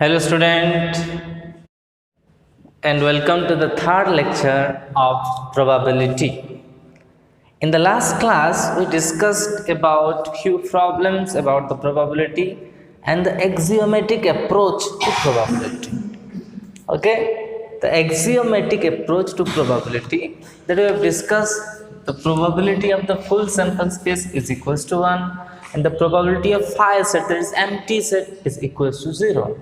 Hello student and welcome to the third lecture of probability. In the last class we discussed about few problems about the probability and the axiomatic approach to probability. Okay, the axiomatic approach to probability that we have discussed, the probability of the full sample space is equals to 1 and the probability of phi set, that is empty set, is equals to 0.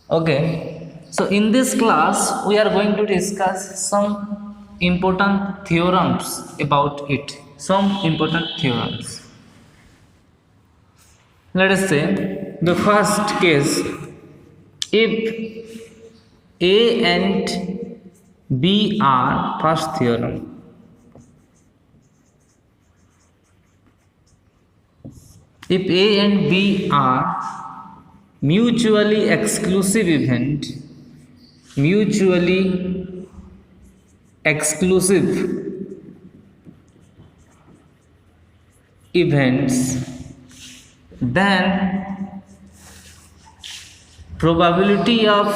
Okay, so in this class we are going to discuss some important theorems about it. Some important theorems. Let us say the first case, if A and B are, first theorem, if A and B are mutually exclusive event, mutually exclusive events, then probability of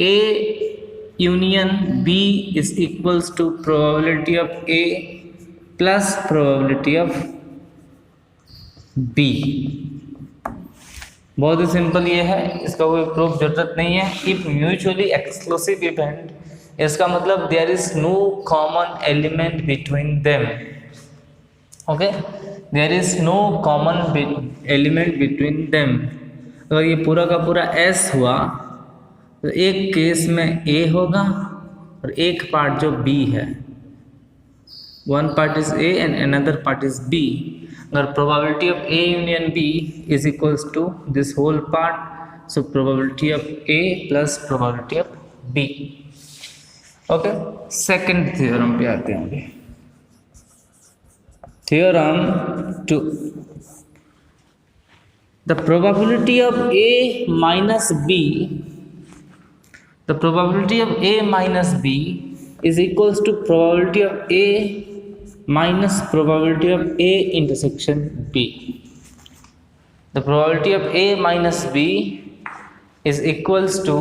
A union B is equals to probability of A plus probability of B. बहुत ही simple ये है, इसका कोई proof जरूरत नहीं है. If mutually exclusive event, इसका मतलब there is no common element between them. Okay, there is no common element between them. अगर ये पूरा का पूरा एस हुआ तो एक केस में ए होगा और एक पार्ट जो बी है, one part is A and another part is B. अगर probability of A union B is equals to this whole part, so probability of A plus probability of B. Okay, second theorem पे आते हैं. Theorem 2, the probability of A minus B, the probability of A minus B is equals to probability of A minus probability of A intersection B. The probability of A minus B is equals to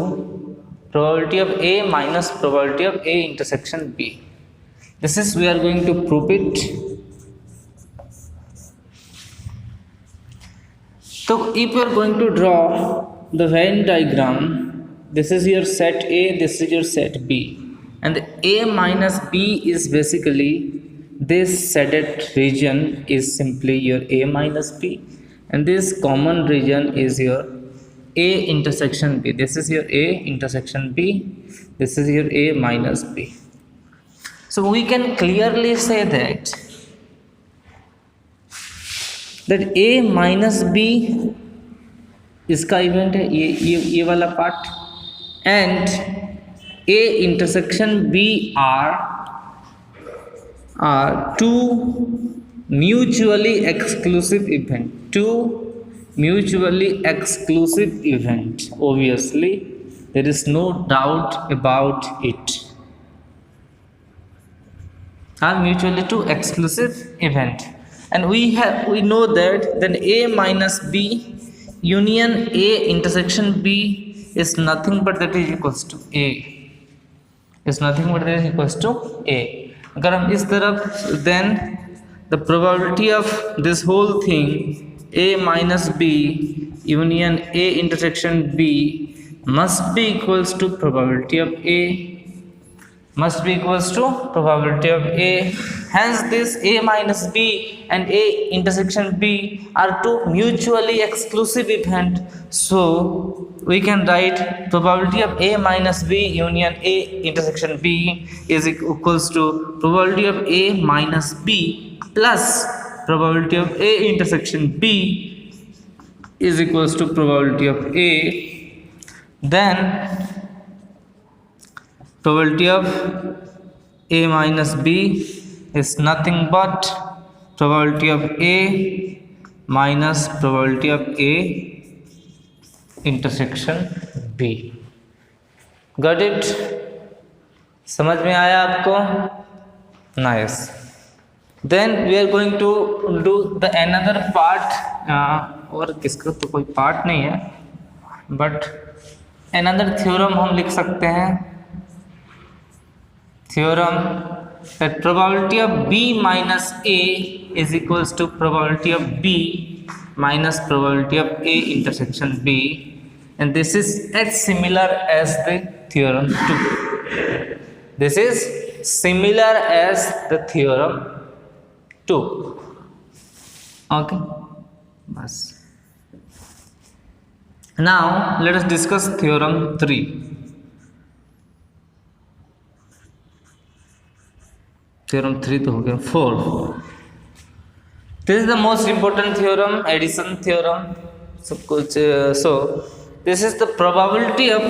probability of A minus probability of A intersection B. This is, we are going to prove it. So if you are going to draw the Venn diagram, this is your set A, this is your set B, and A minus B is basically this shaded region is simply your A minus B, and this common region is your A intersection B. This is your A intersection B, this is your A minus B. So we can clearly say that A minus B इसका event है, ये वाला part, and A intersection B are two mutually exclusive event. Two mutually exclusive event. Obviously, there is no doubt about it. Are mutually two exclusive event, and we know that then A minus B union A intersection B is nothing but that is equals to A. Is nothing but that is equals to A. अगर हम इस तरफ, then the probability of this whole thing A minus B union A intersection B must be equals to probability of A, must be equals to probability of A. Hence this A minus B and A intersection B are two mutually exclusive event, so we can write probability of A minus B union A intersection B is equals to probability of A minus B plus probability of A intersection B is equals to probability of A. Then probability of A minus B is nothing but probability of A minus probability of A intersection B. Got it? समझ में आया आपको? Nice. Then we are going to do the another part, और किसका तो कोई part नहीं है, बट अनदर थ्योरम हम लिख सकते हैं, theorem that probability of b minus a is equals to probability of b minus probability of a intersection b, and this is as similar as the theorem 2. This is similar as the theorem 2. Okay, bas. Now let us discuss theorem 3. Theorem 3 तो हो गया, 4. This is the most important theorem, addition theorem. सब कुछ so this is the probability of,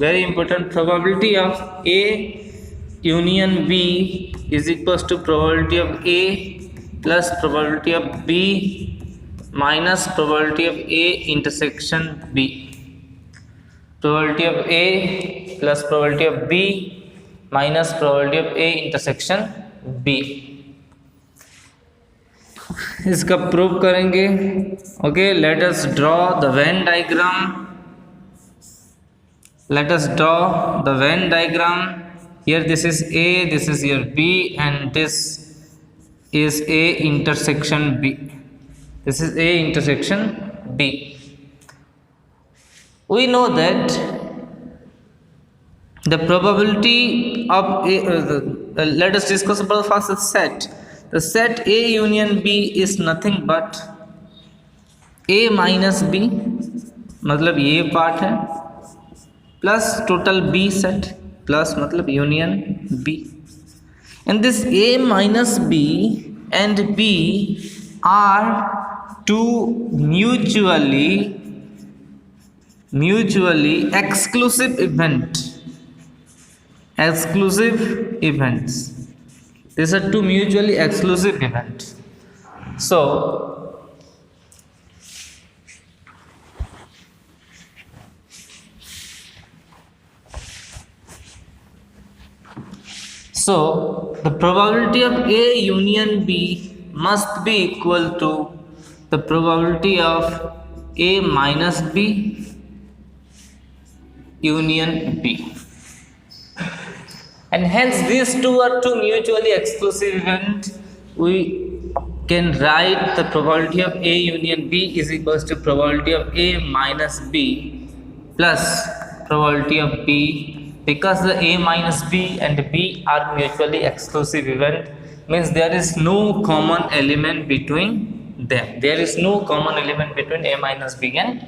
very important, probability of A union B is equals to probability of A plus probability of B minus probability of A intersection B. Probability of A plus probability of B minus probability of A intersection B. इसका prove करेंगे. Okay, let us draw the Venn diagram. Let us draw the Venn diagram. Here this is A, this is your B, and this is A intersection B. This is A intersection B. We know that the probability of A, let us discuss about first the set. The set A union B is nothing but A minus B, मतलब ये part है, plus total B set, plus मतलब union B. And this A minus B and B are two mutually exclusive events. These are two mutually exclusive events. So the probability of A union B must be equal to the probability of A minus B union B. And hence these two are two mutually exclusive events. We can write the probability of A union B is equals to probability of A minus B plus probability of B, because the A minus B and B are mutually exclusive event, means there is no common element between them. There is no common element between A minus B and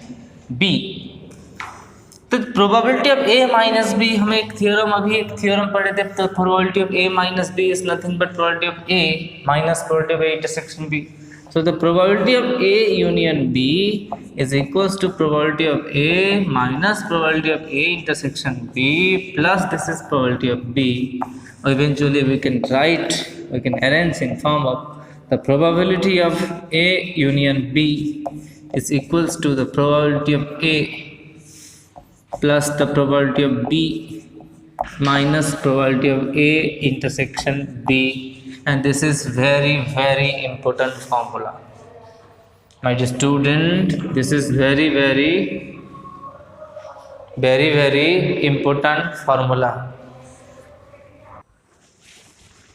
B. तो probability of A minus B, हम एक theorem पढ़े थे. तो probability of A minus B is nothing but probability of A minus probability of A intersection B. So the probability of A union B is equals to probability of A minus probability of A intersection B plus this is probability of B. Eventually we can arrange in form of the probability of A union B is equals to the probability of A plus the probability of B minus probability of A intersection B, and this is very important formula, my dear student. This is very important formula,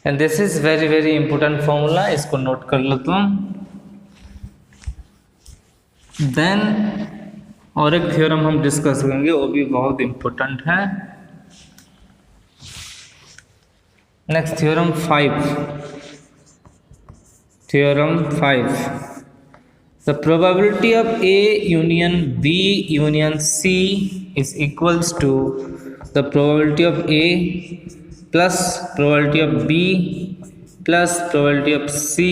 and this is very important formula. इसको note कर लो तुम. Then और एक theorem हम discuss करेंगे, वो भी बहुत इम्पोर्टेंट है. Next theorem 5. The probability of A union B union C is equals to the probability of A plus probability of B plus probability of C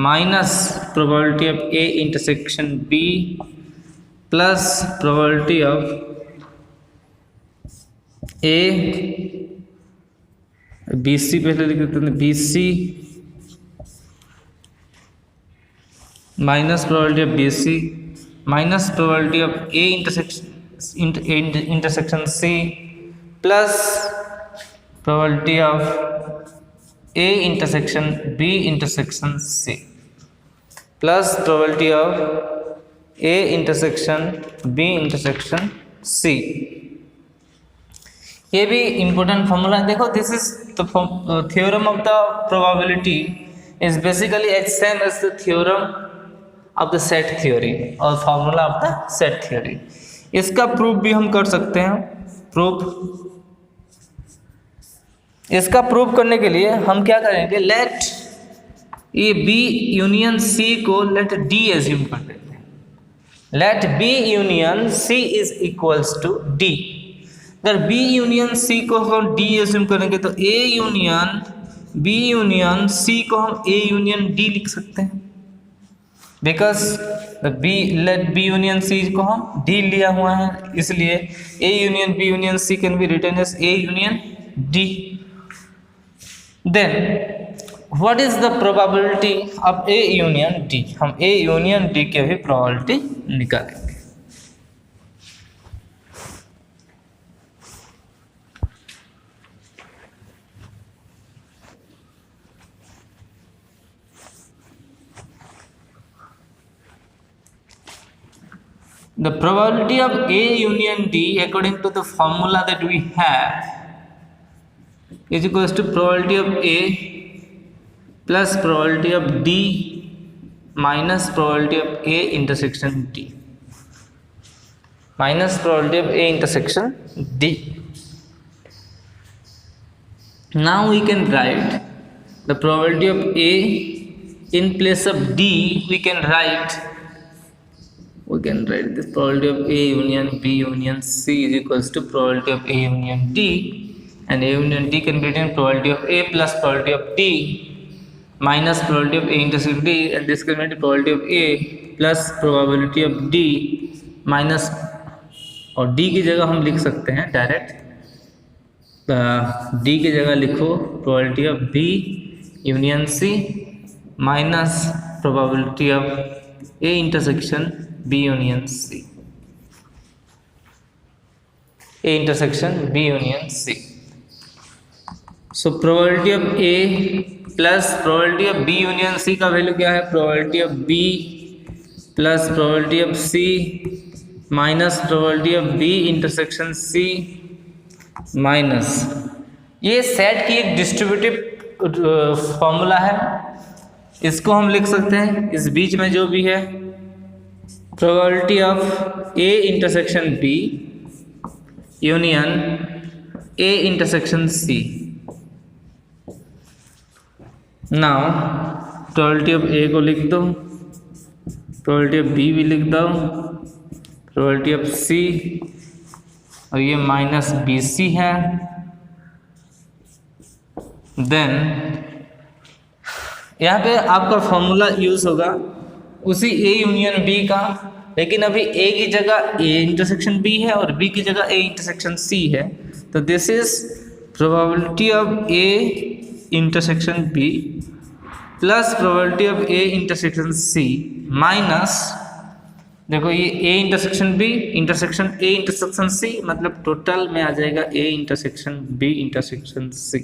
minus probability of A intersection B plus probability of A B C, पहले लिख देते हैं B C minus probability of B C minus probability of A intersection C plus probability of A intersection B intersection C plus probability of A intersection B intersection C। ये भी important formula है। देखो this is the theorem of the probability is basically as same as the theorem of the set theory और formula of the set theory. इसका proof भी हम कर सकते हैं। इसका प्रूफ करने के लिए हम क्या करेंगे, let A B union C को लेट डी एज्यूम कर देते हैं। Let B union C is equals to D. अगर बी यूनियन सी को हम डी एज्यूम करेंगे तो A union B union C को हम ए यूनियन डी लिख सकते हैं, because B let B union C को हम डी लिया हुआ है, इसलिए A union B union C can be written as A union D. Then what is the probability of A union D? हम ए यूनियन डी के भी probability निकालेंगे। The probability of A union D according to the formula that we have is equals to probability of A plus probability of D minus probability of A intersection D minus probability of A intersection D. Now we can write the probability of A in place of D. We can write this probability of A union B union C is equals to probability of A union D, and A union D can be written probability of A plus probability of D minus probability of A intersection D, and this can be written probability of A plus probability of D minus, और D की जगह हम लिख सकते हैं direct, D की जगह लिखो probability of B union C minus probability of A intersection B union C. A intersection B union C. So probability of A plus probability of B union C का वैल्यू क्या है? Probability of B plus probability of C minus probability of B intersection C minus, ये set की एक distributive formula है, इसको हम लिख सकते हैं इस बीच में जो भी है probability of A intersection B union A intersection C. Now probability of A को लिख दो, probability of B भी लिख दो, probability of C, और ये माइनस BC है। देन यहाँ पे आपका फॉर्मूला यूज होगा उसी A यूनियन B का, लेकिन अभी A की जगह A इंटरसेक्शन B है और B की जगह A इंटरसेक्शन C है, तो this is probability of A intersection B plus probability of A intersection C minus, देखो ये A intersection B intersection A intersection C, मतलब टोटल में आ जाएगा A intersection B intersection C,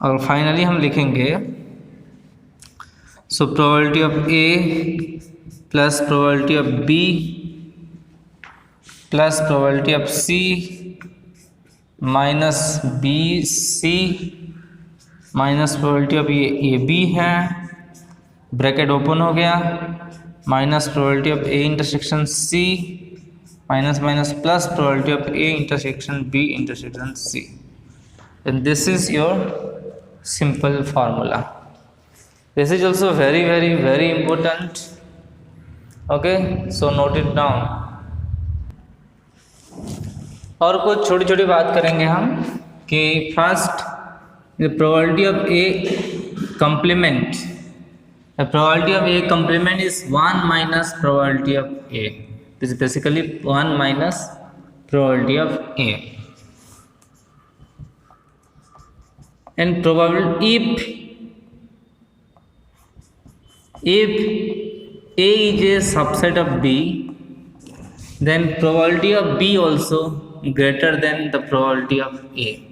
और फाइनली हम लिखेंगे so probability of A plus probability of B plus probability of C minus BC minus probability of ये AB है, bracket open हो गया, minus probability of A intersection C minus minus plus probability of A intersection B intersection C, and this is your simple formula. This is also very important. Okay, so note it down. और कुछ छोटी छोटी बात करेंगे हम कि first the probability of A complement, the probability of A complement is 1 minus probability of A. This is basically 1 minus probability of A, and probability if A is a subset of B, then probability of B also greater than the probability of A.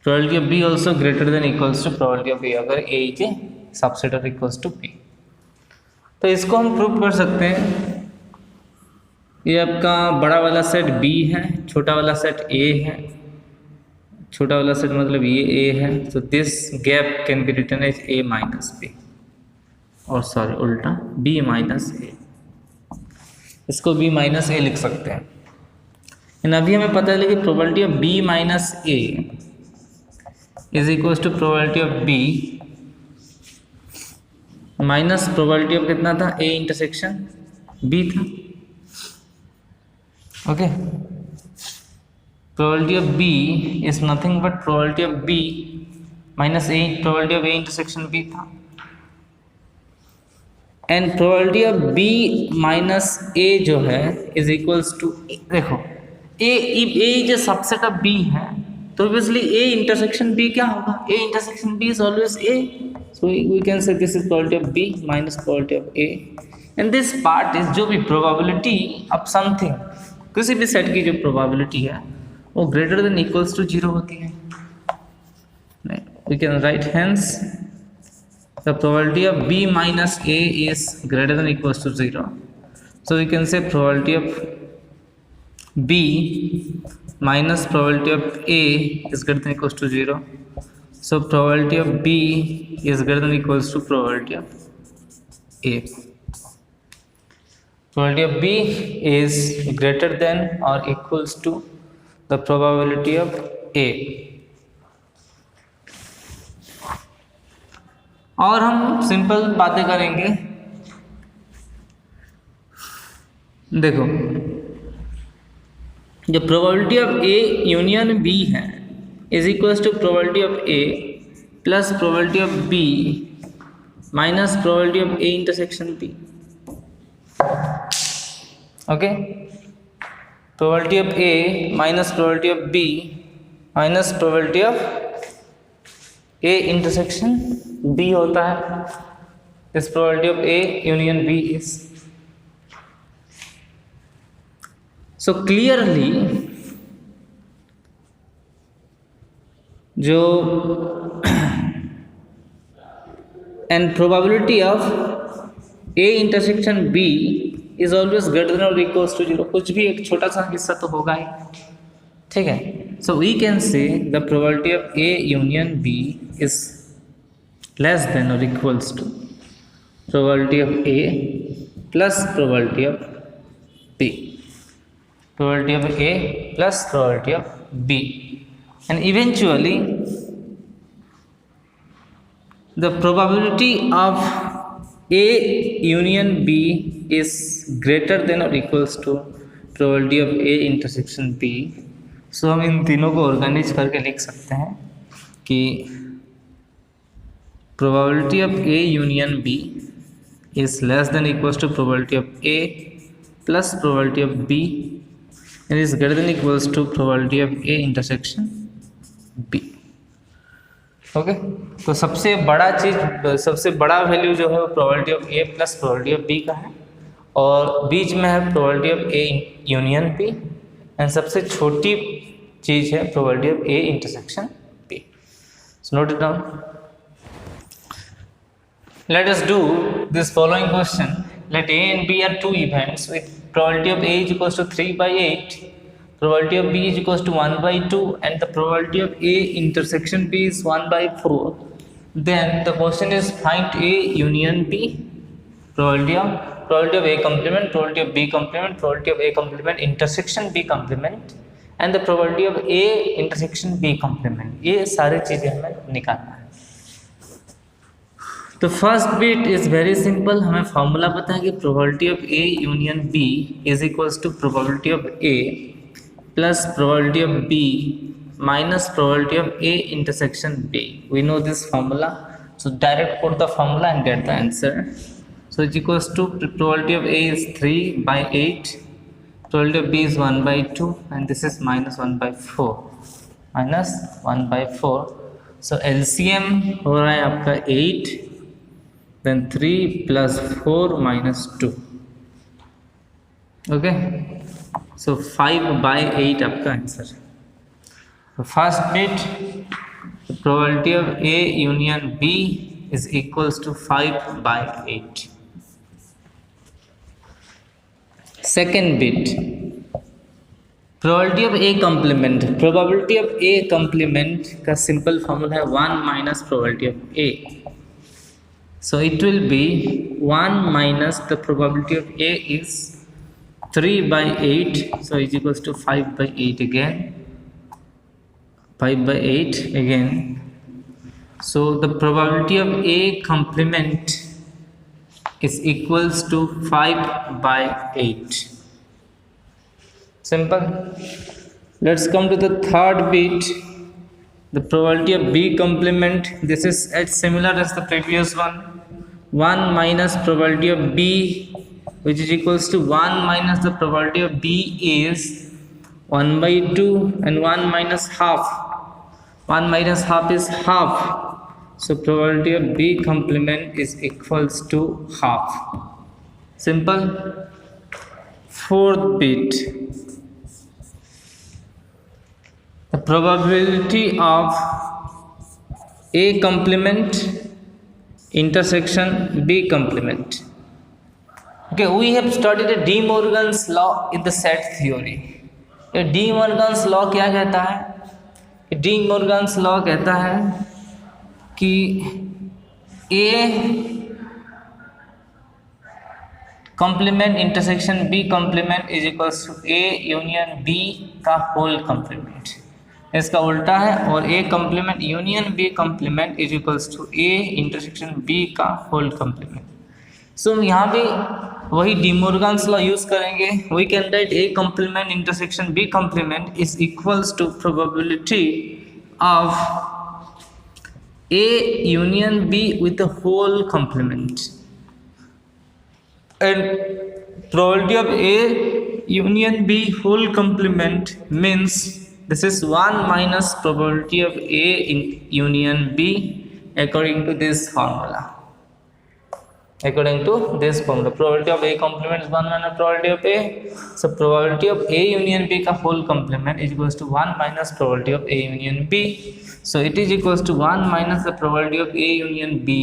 Probability of B also greater than equals to probability of A अगर A is a subset or equals to B. तो इसको हम prove कर सकते हैं। ये आपका बड़ा वाला सेट B है, छोटा वाला सेट A है, छोटा वाला सेट मतलब ये A है, तो this gap can be written as A minus B, और सॉरी उल्टा B माइनस A, इसको B माइनस A लिख सकते हैं। एंड अभी हमें पता है कि probability of B minus A is equal to probability of B minus probability of कितना था, A इंटरसेक्शन B था। Okay, probability of B is nothing but probability of B minus A, probability of A intersection B था। And probability of B minus A जो है is equals to, देखो A इज a subset of B है, तो obviously A intersection B क्या होगा, A intersection B is always A, so we can say this is probability of B minus probability of A, and this part is जो भी probability of something, किसी भी set की जो probability है वो greater than equals to 0 होती है। We can write hence the probability of B minus A is greater than equals to 0, so we can say probability of B minus probability of A is greater than equals to 0, so probability of B is greater than equals to probability of A. Probability of B is greater than or equals to the probability of A. और हम simple बातें करेंगे। देखो, जो probability of A union B है is equals to probability of A plus probability of B minus probability of A intersection B। Okay, probability of A minus probability of B minus probability of A intersection B होता है। This probability of A union B is, so clearly जो and probability of A intersection B is always greater than or equals to 0, कुछ भी एक छोटा सा हिस्सा तो होगा ही, ठीक है। so we can say the probability of A union B is less than or equals to probability of A plus probability of B, probability of A plus probability of B, and eventually the probability of A union B is greater than or equals to probability of A intersection B। so हम इन तीनों को organise करके लिख सकते हैं कि probability of A union B is less than equals to probability of A plus probability of B and is greater than equals to probability of A intersection B। Okay, तो सबसे बड़ा वैल्यू जो है वो probability of A plus probability of B का है, और बीच में है probability of A union B, and सबसे छोटी चीज़ है probability of A intersection B। So note it down. Let us do this following question. Let A and B are two events with probability of A is equals to 3/8, probability of B is equals to 1/2, and the probability of A intersection B is 1/4. Then the question is find A union B, probability of A complement, probability of B complement, probability of A complement intersection B complement, and the probability of A intersection B complement। ये सारी चीज़ें हमें निकालना है। तो first bit is very simple, हमें formula पता है कि probability of A union B is equals to probability of A plus probability of B minus probability of A intersection B. We know this formula, so direct put the formula and get the answer. So is equals to probability of A is 3/8, probability of B is 1/2 and this is -1/4 so LCM हो रहा है आपका 8, then 3 plus 4 minus 2, okay, so 5/8 आपका answer. तो first bit probability of A union B is equals to 5/8। Second bit probability of A complement, probability of A complement का simple formula है 1 minus probability of A. So it will be 1 minus the probability of A is 3 by 8, so is equals to 5 by 8 again, 5 by 8 again. So the probability of A complement is equals to 5 by 8. Simple. Let's come to the third bit, the probability of B complement. This is as similar as the previous one. 1 minus probability of B, which is equals to 1 minus the probability of B is 1 by 2 and 1 minus half. 1 minus half is half. So probability of B complement is equals to half. Simple. Fourth bit, the probability of A complement intersection B complement. Okay, we have studied a De Morgan's law in the set theory. ये De Morgan's law क्या कहता है? De Morgan's law कहता है कि A complement intersection B complement is equals to A union B का whole complement. इसका उल्टा है, और A complement union B complement is equals to A intersection B का होल कम्प्लीमेंट. सो यहाँ भी वही डी मोर्गन्स लॉ यूज करेंगे. We can write A complement intersection B complement is equals to probability of A union B with the whole complement, and probability of A union B whole complement means this is 1 minus probability of A in union B according to this formula. According to this formula, probability of A complement is 1 minus probability of A. So probability of A union B का whole complement is equals to 1 minus probability of A union B. So it is equals to 1 minus the probability of A union B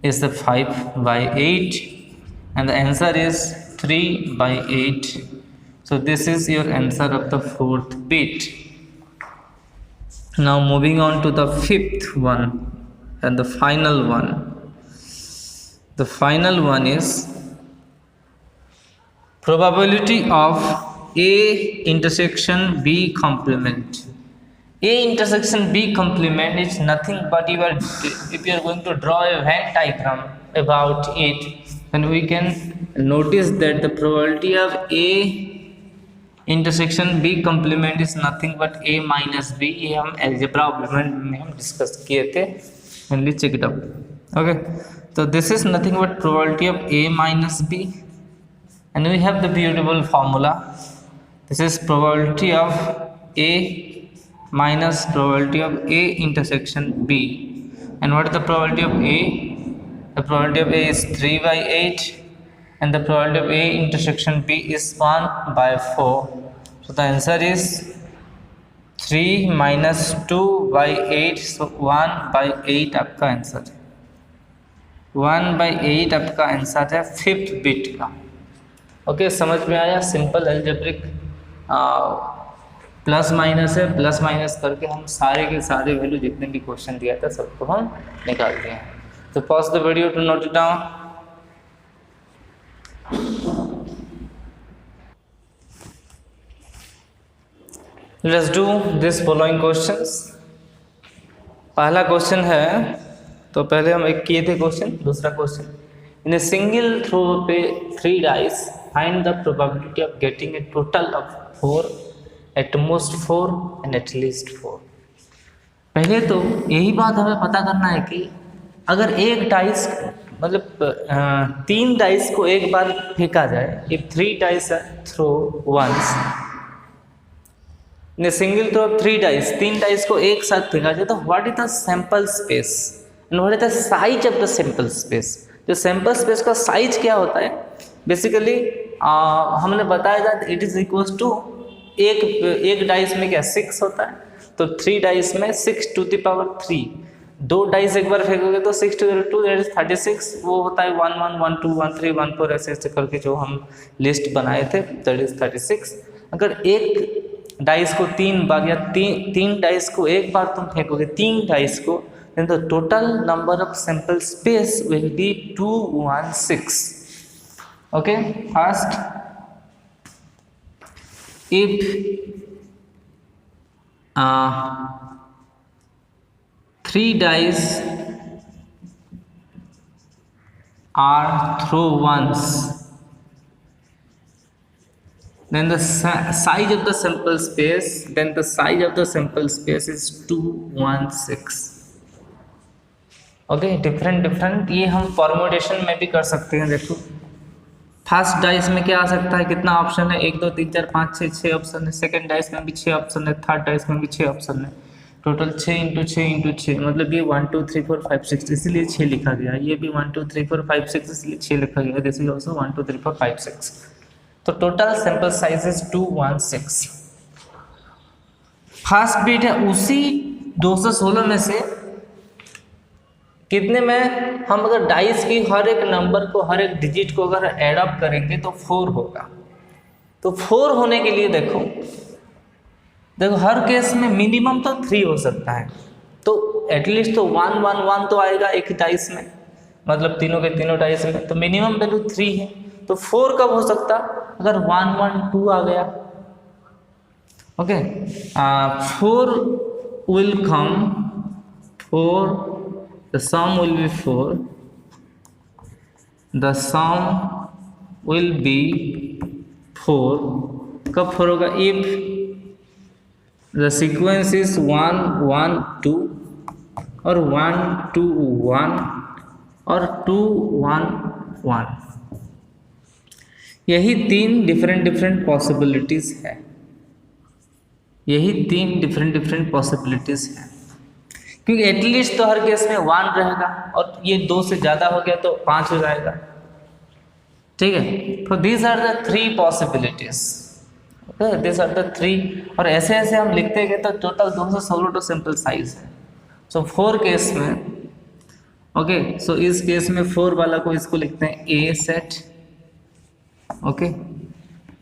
is the 5 by 8, and the answer is 3 by 8. So this is your answer of the fourth bit. Now moving on to the fifth one and the final one. The final one is probability of A intersection B complement. A intersection B complement is nothing but if you are going to draw a Venn diagram about it, then we can notice that the probability of A intersection B complement is nothing but A minus B. ये हम algebra operator में हम discuss किए थे. Only check it out. Okay, तो this is nothing but probability of A minus B, and we have the beautiful formula. This is probability of A minus probability of A intersection B. And what is the probability of A? The probability of A is 3 by 8, and the probability of A intersection B is 1 by 4. So the answer is 3 minus 2 by 8. So 1 by 8 आपका answer है. 1 by 8 आपका answer है fifth bit का. Okay, समझ में आया? Simple algebraic plus minus है. Plus minus करके हम सारे के सारे वैल्यू जितने भी क्वेश्चन दिया था सबको हम निकाल दिए हैं. तो pause the video to note it down. Let's do this following questions. पहला क्वेश्चन है, तो पहले हम एक किए थे क्वेश्चन. दूसरा question, in a single throw पे 3 dice find the probability of getting a total of 4, at most 4 and at least 4. पहले तो यही बात हमें पता करना है कि अगर एक डाइस मतलब 3 डाइस को एक बार फेंका जाए, if 3 dice throw once in single throw of 3 dice, 3 dice को एक साथ फेंका जाए, तो what is the sample space and what is the size of the sample space. जो सैंपल स्पेस का साइज क्या होता है, बेसिकली हमने बताया था इट इज इक्वल्स टू एक डाइस में क्या 6 होता है, तो 3 डाइस में 6 to the power 3. 2 डाइस एक बार फेंकोगे तो 6 2 दैट इज 36, वो होता है 1 1 1 2 1 3 1 4 ऐसे ऐसे करके जो हम लिस्ट बनाए थे, दैट इज 36। अगर एक डाइस को 3 बार या तीन डाइस को एक बार तुम फेंकोगे, 3 डाइस को, then the total number of sample space will be 216. Okay, first if 3 dice are thrown once, then the size of the sample space is 216. Okay, different ये हम फॉर्मुलेशन में भी कर सकते हैं। देखो फर्स्ट डाइस में क्या आ सकता है, कितना ऑप्शन है, 1 2 3 4 5 6 6 ऑप्शन है। सेकंड डाइस में भी 6 ऑप्शन है, थर्ड डाइस में भी 6 ऑप्शन है। टोटल 6 × 6 × 6 मतलब ये 1 2 3 4 5 6, इसीलिए 6 लिखा गया। ये भी 1 2 3 4 5 6 इसलिए 6 लिखा गया। This is also 1 2 3 4 5 6। तो total sample size is 216। First bit है उसी 216 में से कितने में हम अगर डाइस की हर एक नंबर को, हर एक डिजिट को अगर ऐड अप करेंगे तो 4 होगा। तो 4 होने के लिए देखो हर केस में मिनिमम तो 3 हो सकता है, तो एटलीस्ट तो 1 1 1 तो आएगा एक ही डाइस में, मतलब तीनों के तीनों डाइस में, तो मिनिमम वैल्यू 3 है। तो 4 कब हो सकता, अगर 1 1 2 आ गया। Okay, 4 will come, 4 the sum will be 4, the sum will be 4। कब 4 होगा, if the sequence is 1 1 2 और 1 2 1 और 2 1 1। यही 3 डिफरेंट पॉसिबिलिटीज है, यही 3 डिफरेंट पॉसिबिलिटीज है, क्योंकि एटलीस्ट तो हर केस में 1 रहेगा और ये 2 से ज़्यादा हो गया तो 5 हो जाएगा। ठीक है, तो these are the 3 possibilities. Okay, these are the 3, और ऐसे ऐसे हम लिखते गए तो टोटल 216 तो सैंपल साइज है। सो 4 केस में, ओके, सो इस केस में 4 वाला को इसको लिखते हैं A set. Okay,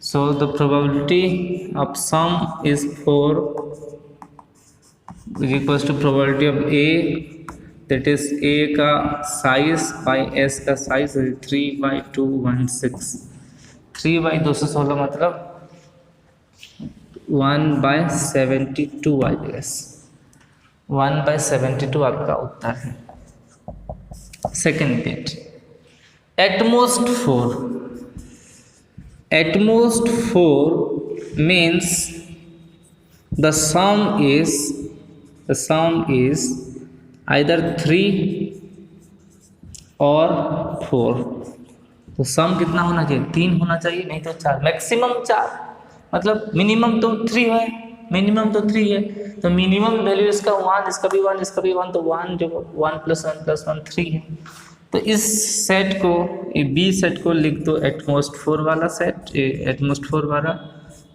so the probability of sum is 4 is equals to probability of A, that is A का साइज बाई S का साइज 3/216। 3/216 मतलब 1/72 आई गेस, 1/72 आपका उत्तर है। Second bit, at most 4 means the sum is either 3 और 4। तो सम कितना होना चाहिए, 3 होना चाहिए, नहीं तो 4, मैक्सिमम 4, मतलब मिनिमम तो 3 है, मिनिमम तो 3 है, तो मिनिमम वैल्यू इसका 1, इसका भी 1, इसका भी 1, तो 1 जो 1 + 1 + 1 3 है। तो इस सेट को, ये बी सेट को लिख दो एटमोस्ट 4 वाला सेट, एटमोस्ट 4 वाला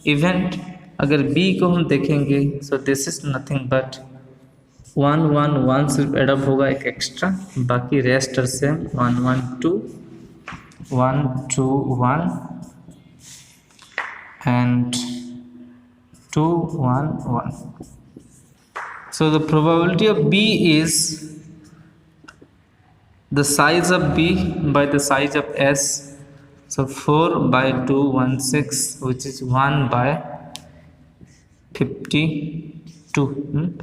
इवेंट। अगर बी को हम देखेंगे, so this is nothing but 1 1 1 सिर्फ एडअप होगा एक एक्स्ट्रा, बाकी रेस्ट से 1 1 2 1 2 1 and 2 1 1। So the probability of B is the size of B by the size of S. So 4/216, which is 1/52,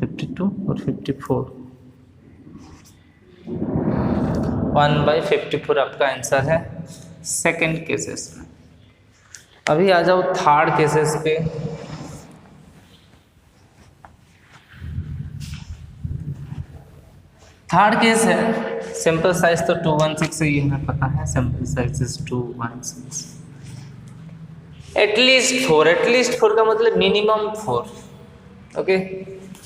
52 or 54, 1/54 आपका आंसर है सेकंड केसेस में। अभी आ जाओ थर्ड केसेस पे। थर्ड केस है, सिंपल साइज तो 216 है, ये हमें पता है, सिंपल साइज इज 216। एटलीस्ट 4 का मतलब मिनिमम 4। ओके,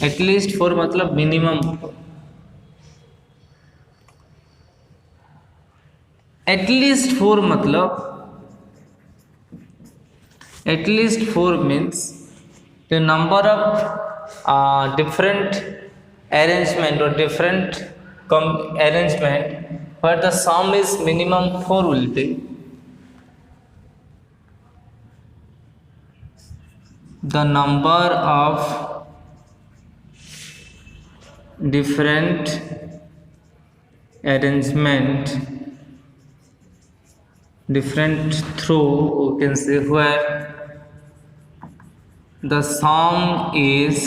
एटलीस्ट 4 मतलब मिनिमम 4। एटलीस्ट 4 मतलब, at least 4 means the number of different arrangement or different arrangement where the sum is minimum 4 will be the number of different arrangement different through you can say where the sum is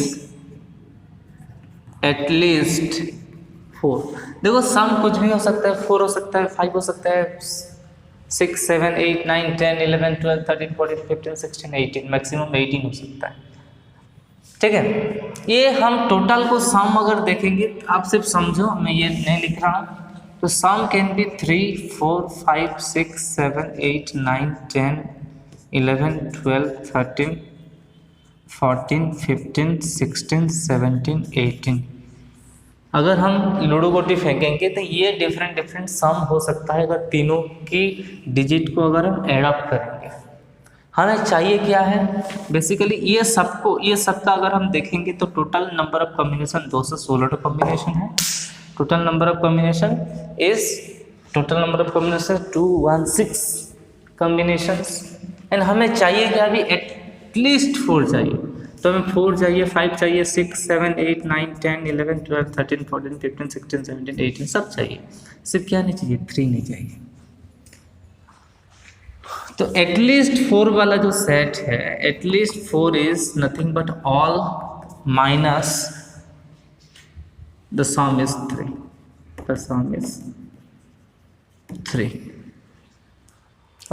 at least 4. देखो सम कुछ भी हो सकता है, 4 हो सकता है, 5 हो सकता है, 6 7 8 9 10 11 12 13 14 15 16 18 मैक्सिमम 18 हो सकता है। ठीक है, ये हम टोटल को सम अगर देखेंगे, आप सिर्फ समझो, मैं ये नहीं लिख रहा हूँ, तो सम कैन बी 3 4 5 6 7 8 9 10 11 12 13 14 15 16 17 18। अगर हम लूडो गोटी फेंकेंगे तो ये डिफरेंट सम हो सकता है अगर तीनों की डिजिट को अगर हम एड अप करेंगे। हमें चाहिए क्या है, बेसिकली ये सबका अगर हम देखेंगे तो total number of combination 216 combination है। Total number of combination 216 combinations and हमें चाहिए क्या, अभी एटलीस्ट 4 चाहिए। तो हमें 4 चाहिए, 5 चाहिए, 6 7 8 9 10 11 12 13 14 15 16 17 18 सब चाहिए, सिर्फ क्या नहीं चाहिए, 3 नहीं चाहिए। तो एटलीस्ट 4 वाला जो सेट है, at least 4 is nothing but all minus the some is 3, the some is 3।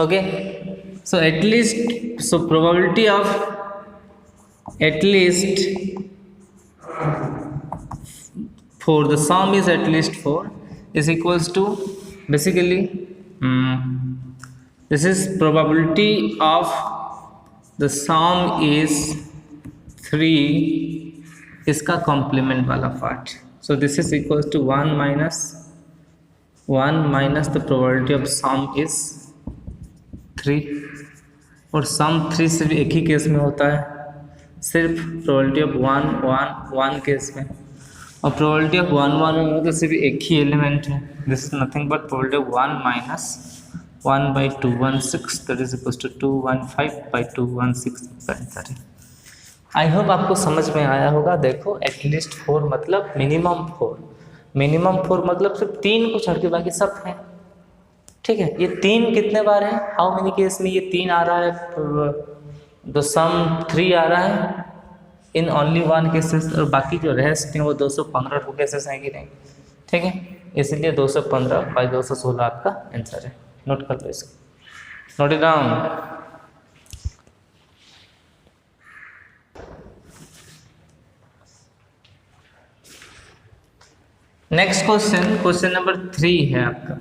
Okay, so at least, so probability of at least 4, the sum is at least 4 is equals to basically this is probability of the sum is 3 इसका complement वाला part, so this is equals to 1 minus the probability of sum is 3, और sum 3 सिर्फ एक ही case में होता है, सिर्फ probability of 1 case में, और प्रोबेबिलिटी ऑफ 1 में तो सिर्फ एक ही एलिमेंट है, this is nothing but probability of 1 minus 1/216 that is equals to 215/216। I hope आपको समझ में आया होगा। देखो एटलीस्ट 4 मतलब मिनिमम 4 मतलब सिर्फ 3 को छोड़ के बाकी सब है। ठीक है, ये 3 कितने बार है, हाउ मेनी केस में ये 3 आ रहा है, तो सम 3 आ रहा है इन ओनली 1 केसेस, और बाकी जो रेस्ट हैं वो 215 केसेस हैं कि नहीं। ठीक है, इसलिए 215/216 आपका आंसर है। नोट कर लो इसको, note it down. Next question number 3 है आपका।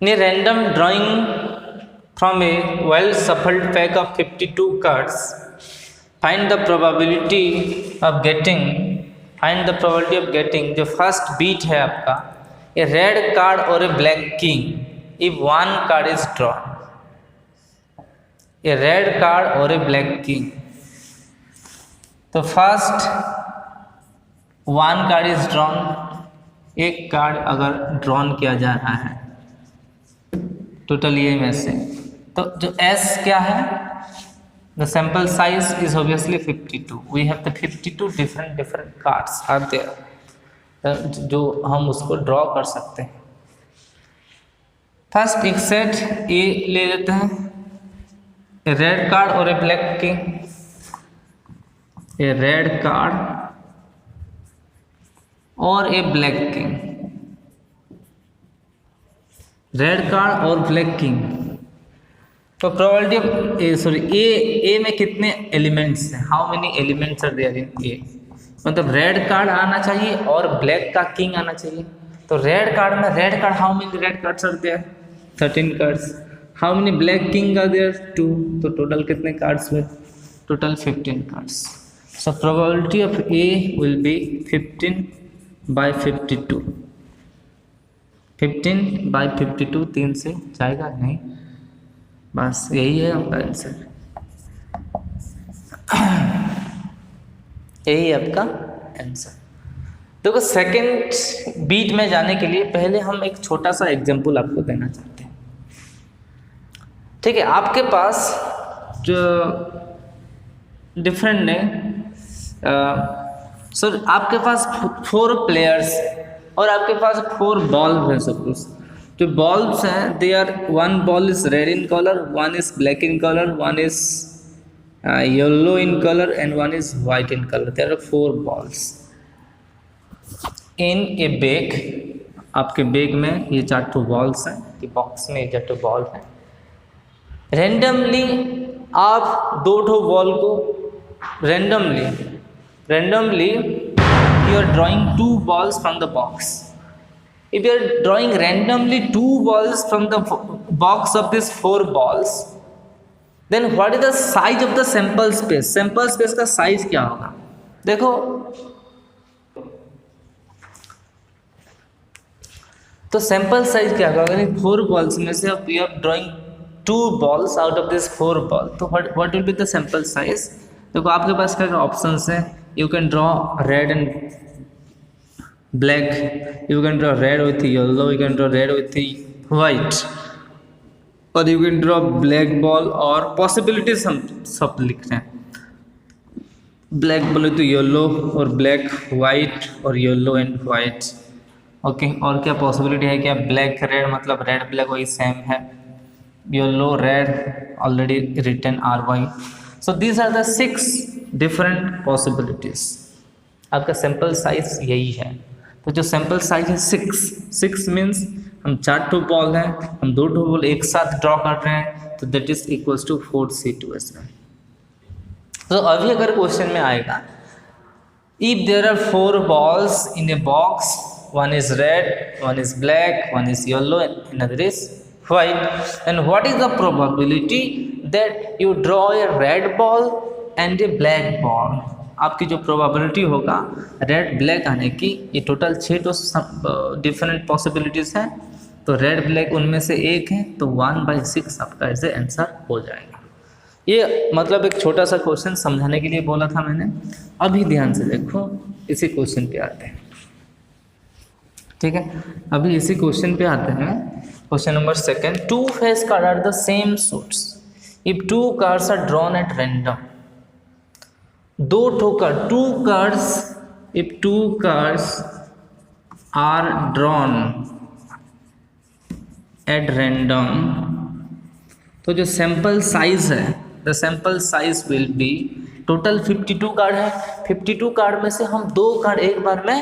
In random drawing from a well shuffled pack of 52 cards, find the probability of getting जो फर्स्ट बीट है आपका, a red card or a black king if one card is drawn, a red card or a black king। तो first 1 card is drawn, एक card अगर drawn किया जा रहा है टोटल ये में से, तो जो S क्या है, the sample size is obviously 52, we have the 52 different cards are there जो हम उसको ड्रॉ कर सकते हैं। फर्स्ट एक सेट ए ले लेते हैं, ए रेड कार्ड और a black king, a red card और a black king, red card और ब्लैक किंग। तो प्रोबेबिलिटी ऑफ ए में कितने एलिमेंट्स हैं, how many elements are there in A, मतलब रेड कार्ड आना चाहिए और ब्लैक का किंग आना चाहिए। तो रेड कार्ड में red card, how many red cards are there, 13 cards, how many black king are there, 2, तो टोटल कितने कार्ड्स हुए, total 15 cards. So probability of A will be 15/52, 15/52, 3 से जाएगा नहीं, बस यही है आपका आंसर। यही आपका आंसर। देखो सेकंड बीट में जाने के लिए पहले हम एक छोटा सा एग्जांपल आपको देना चाहते हैं। ठीक है, आपके पास जो डिफरेंट ने सर आपके पास 4 प्लेयर्स और आपके पास 4 बॉल है। सपोज जो बॉल्स हैं they are, one ball is red in colour, one is black in colour, one is yellow in colour and one is white in colour. There are 4 balls in a bag. आपके bag में ये 4 balls हैं, ये box में ये 4 ball हैं। Randomly आप 2 ball को randomly you are drawing 2 balls from the box. If you are drawing randomly 2 balls from the box of these 4 balls, then what is the size of the sample space? Sample space का size क्या होगा? देखो तो sample size क्या होगा? अगर 4 balls में से आप you are drawing 2 balls out of this 4 ball, तो what will be the sample size? देखो आपके पास क्या ऑप्शंस हैं। You can draw red and black, you can draw red with yellow, you can draw red with white, और you can draw black ball. और possibilities हम सब लिख रहे हैं, ब्लैक बोले तो येलो और ब्लैक, वाइट और येलो एंड वाइट। ओके, और क्या पॉसिबिलिटी है? क्या ब्लैक रेड, मतलब रेड ब्लैक वही सेम है, yellow red already written RY। So these are the 6 different possibilities. आपका सैंपल साइज यही है। तो जो सैंपल साइज है 6 मीन्स हम 4 बॉल हैं, हम 2 बॉल एक साथ ड्रॉ कर रहे हैं, तो that is equals to 4C2 एस। तो अभी अगर क्वेश्चन में आएगा if there are 4 balls in a box, one is red, one is black, one is yellow and another is white, and what is the probability that you draw a red ball and a black ball? आपकी जो probability होगा red black आने की, ये total 6 different possibilities हैं, तो red black उनमें से एक है, तो 1/6 आपका ऐसे आंसर हो जाएगा। ये मतलब एक छोटा सा क्वेश्चन समझाने के लिए बोला था मैंने। अभी ध्यान से देखो, इसी क्वेश्चन पे आते हैं। ठीक है, अभी इसी क्वेश्चन पे आते हैं। Question number 2, 2 face cards are the same suits if 2 cards are drawn at random। 2 cards if 2 cards are drawn at random, तो जो सैंपल साइज है, the sample size will B, total 52 card है। 52 card में से हम 2 card एक बार में,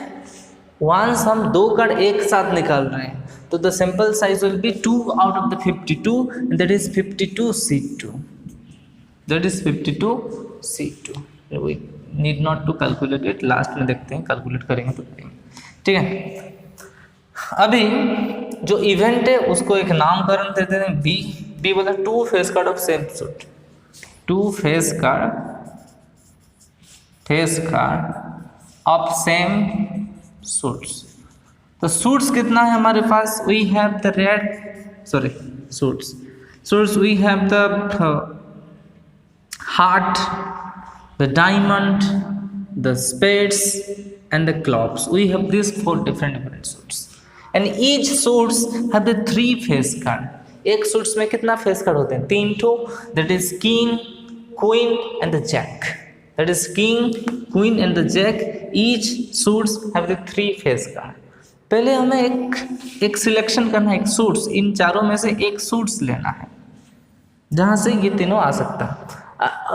once हम 2 कार्ड एक साथ निकाल रहे हैं, तो the sample size will be 2 out of the 52, that is 52C2। That is 52C2। We need not to calculate it, last में देखते हैं, कैलकुलेट करेंगे तो करेंगे। ठीक है, अभी जो इवेंट है उसको एक नामकरण देते हैं बी बोला 2 face card of same suit. 2 face card of same suits. तो सूट्स कितना है हमारे पास? We have the suits we have the heart, the diamond, the spades and the clubs. We have these 4 different suits, and each suits have the 3 face card. एक suits में कितना face card होते हैं? 3 ठो, that is king, queen and the jack. That is king, queen and the jack. Each suits have the 3 face card. पहले हमें एक selection करना है, एक सूट्स, इन चारों में से एक सूट्स लेना है जहाँ से ये तीनों आ सकता है।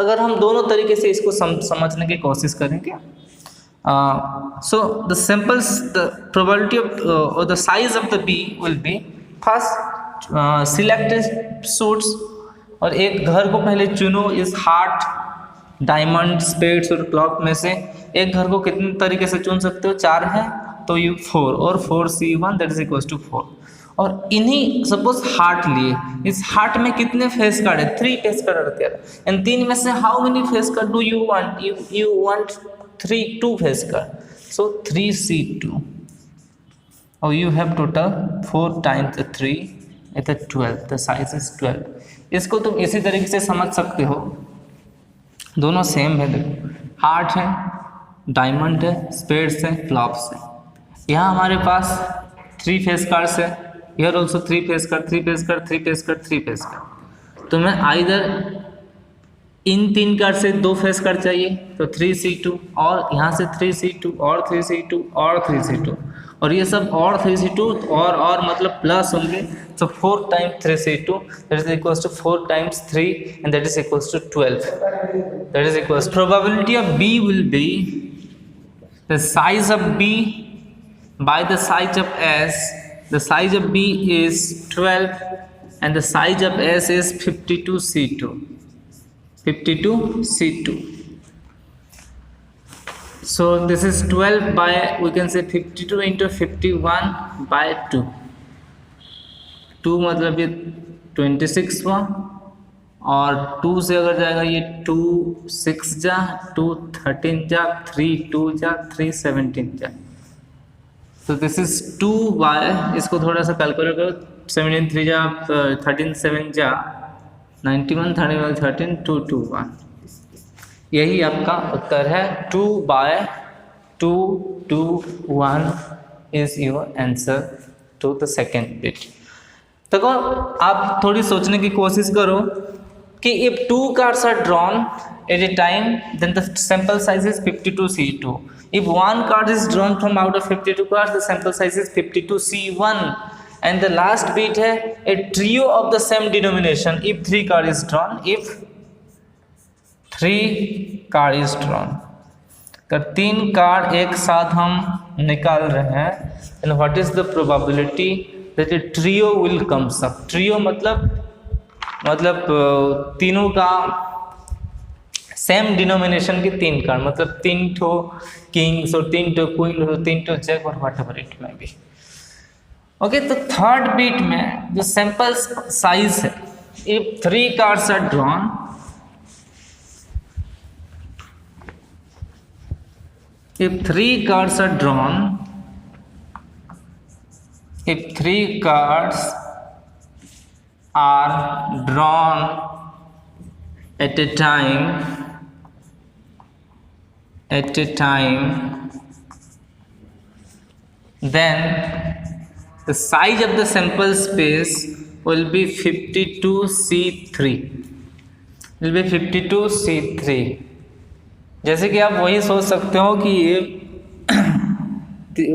अगर हम दोनों तरीके से इसको समझने की कोशिश करेंगे, so the samples, the probability of or the size of the B will be first selected suits, और एक घर को पहले चुनो इस हार्ट, डायमंड, स्पेड्स और क्लॉक में से। एक घर को कितने तरीके से चुन सकते हो? 4 है तो यू 4 और 4C1 that is equal to 4। और इन्हीं सपोज हार्ट लिए, इस हार्ट में कितने फेस कार्ड है? 3 फेस कार्ड रहते हैं, एंड 3 में से how many face card do you want? You want 2 face card, so 3C2, or you have total 4 times the 3 is 12, the size is 12। इसको तुम इसी तरीके से समझ सकते हो, दोनों सेम है। देखो हार्ट है, डायमंड है, स्पेड्स है, फ्लॉप्स है। यहाँ हमारे पास 3 फेस कार्ड्स है, here also 3 face card, 3 face card, 3 face card, 3 face card. तो मैं आइदर इन 3 कार्ड से 2 फेस कार्ड चाहिए तो 3C2, और यहाँ से 3C2 और 3C2 और 3C2, और ये सब और 3C2 और मतलब प्लस होंगे, तो 4 times 3C2 that is equals to 4 times 3 and that is equals to 12, that is equals to probability of B will be the size of B by the size of S. The size of B is 12 and the size of S is 52C2. 52C2. So this is 12 by, we can say 52 into 51 by 2. 2 मतलब ये 26 हुआ, और 2 से अगर जाएगा ये 2 6 जा, 2 13 जा, 3 2 जा, 3 17 जा। तो दिस इज 2 बाय, इसको थोड़ा सा कैलकुलेट करो, 17 3 जा 13 7 जा 91, 31 13 2 2 1, यही आपका उत्तर है। 2 by 2 2 1 is your answer to the second bit. देखो आप थोड़ी सोचने की कोशिश करो कि if 2 cards are drawn at a time then the sample size is 52C2. If 1 card is drawn from out of 52 cards, the sample size is 52C1. And the last bit है a trio of the same denomination if 3 card is drawn. If 3 card is drawn, अगर 3 card एक साथ हम निकाल रहे हैं, then what is the probability that a trio will comes up? Trio मतलब तीनों का सेम डिनोमिनेशन के 3 कार्ड, मतलब 3 ठो किंग्स और 3 ठो क्वीन और 3 ठो जैक और whatever it may be. Okay, तो थर्ड बीट में जो सैंपल साइज है, if 3 cards are drawn, if 3 cards are drawn, if 3 cards are drawn at a time, then the size of the sample space will be 52C3, will be 52C3। जैसे कि आप वही सोच सकते हो कि ये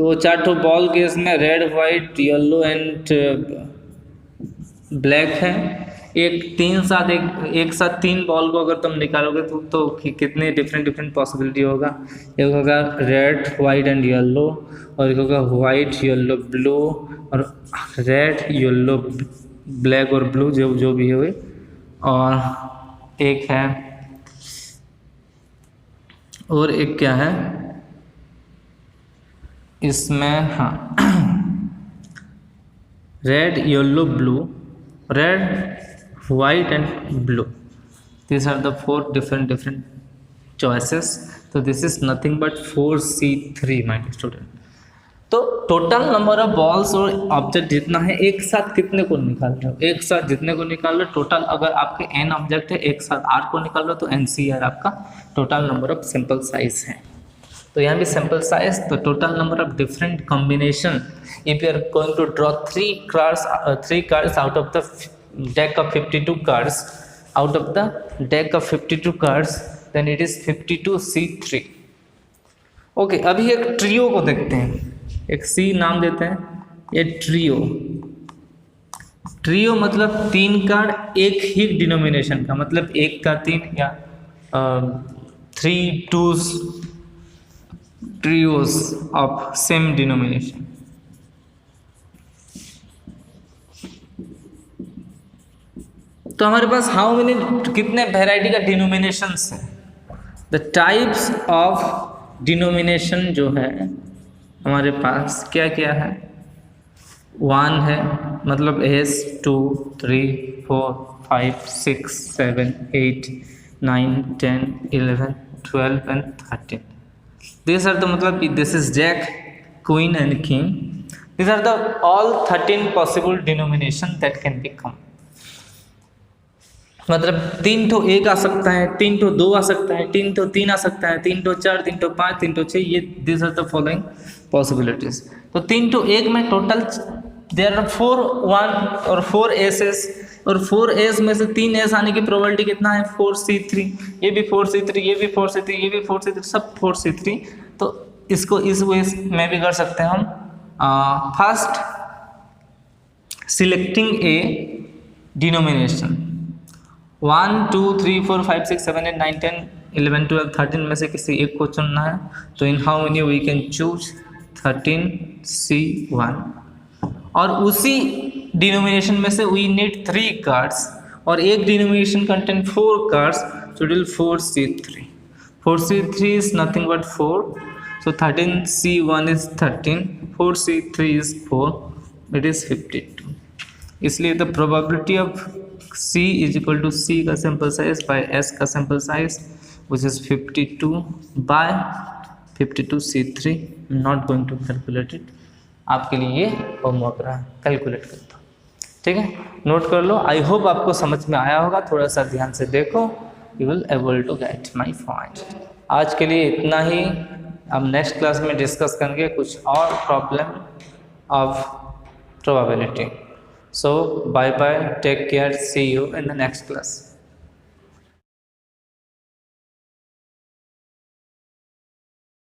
वो 4 ठो बॉल के इसमें red white yellow and black है, एक साथ 3 बॉल को अगर तुम निकालोगे तो कितने डिफरेंट पॉसिबिलिटी होगा। एक होगा रेड वाइट एंड येलो, और एक होगा वाइट येलो ब्लू, और रेड येलो ब्लैक और ब्लू जो भी हुए, और एक है, और एक क्या है इसमें, हाँ red yellow blue, red white and blue, this are the 4 different choices. तो this is nothing but 4C3 my student. तो टोटल नंबर ऑफ बॉल्स और ऑब्जेक्ट जितना है, एक साथ कितने को निकाल रहे हो, एक साथ जितने को निकाल रहे हो टोटल, अगर आपके n ऑब्जेक्ट है एक साथ r को निकाल रहे हो तो NCR आपका total number of sample size है। तो यहाँ भी सैंपल साइज, तो total number of different combination, if you are going to draw 3 cards out of the deck of 52 cards, out of the deck of 52 cards, then it is 52C3। Okay, अभी एक trio को देखते हैं, एक C नाम देते हैं, ये ट्रियो मतलब 3 कार्ड एक ही डिनोमिनेशन का, मतलब 1 का 3 या 3 2s ट्रियोस ऑफ सेम डिनोमिनेशन। तो हमारे पास कितने वैरायटी का डिनोमिनेशंस है। द टाइप्स ऑफ डिनोमिनेशन जो है हमारे पास क्या क्या है, 1 है, मतलब S 2 3 4 5 6 7 8 9 10 11 12 and 13। These are the, मतलब this is Jack, Queen and King. These are the all 13 possible denomination that can become। मतलब 3 तो 1 आ सकता है, 3 तो 2 आ सकता है, 3 तो 3 आ सकता है, 3 तो 4, 3 तो 5, 3 तो 6, ये this are the following possibilities. तो 3 तो 1 में टोटल देयर आर 4 1 और 4 एसेस, और 4 एस में से 3 एस आने की प्रोबेबिलिटी कितना है 4c3, ये भी 4c3, ये भी 4c3, ये भी 4c3, सब 4c3। तो इसको इस वे में भी कर सकते हैं हम। फर्स्ट सिलेक्टिंग ए डिनोमिनेशन 1 2 3 4 5 6 7 8 9 10 11 12 13 में से किसी एक को चुनना है। तो in how many we can choose 13c1, और उसी डिनोमिनेशन में से वी नीड 3 कार्ड्स, और एक denomination contain 4 cards, total 4c3। 4c3 is nothing but 4, so 13c1 is 13, 4c3 is 4, it is 52। इसलिए the probability of C is equal to C का sample size by S का sample size which is 52 by 52c3। Not going to calculate it, आपके लिए ये homework रहा, calculate करता हूँ, ठीक है, नोट कर लो। आई होप आपको समझ में आया होगा, थोड़ा सा ध्यान से देखो, you will able to get my point. आज के लिए इतना ही, अब नेक्स्ट क्लास में डिस्कस करेंगे कुछ और problem of probability. So bye bye, take care, see you in the next class.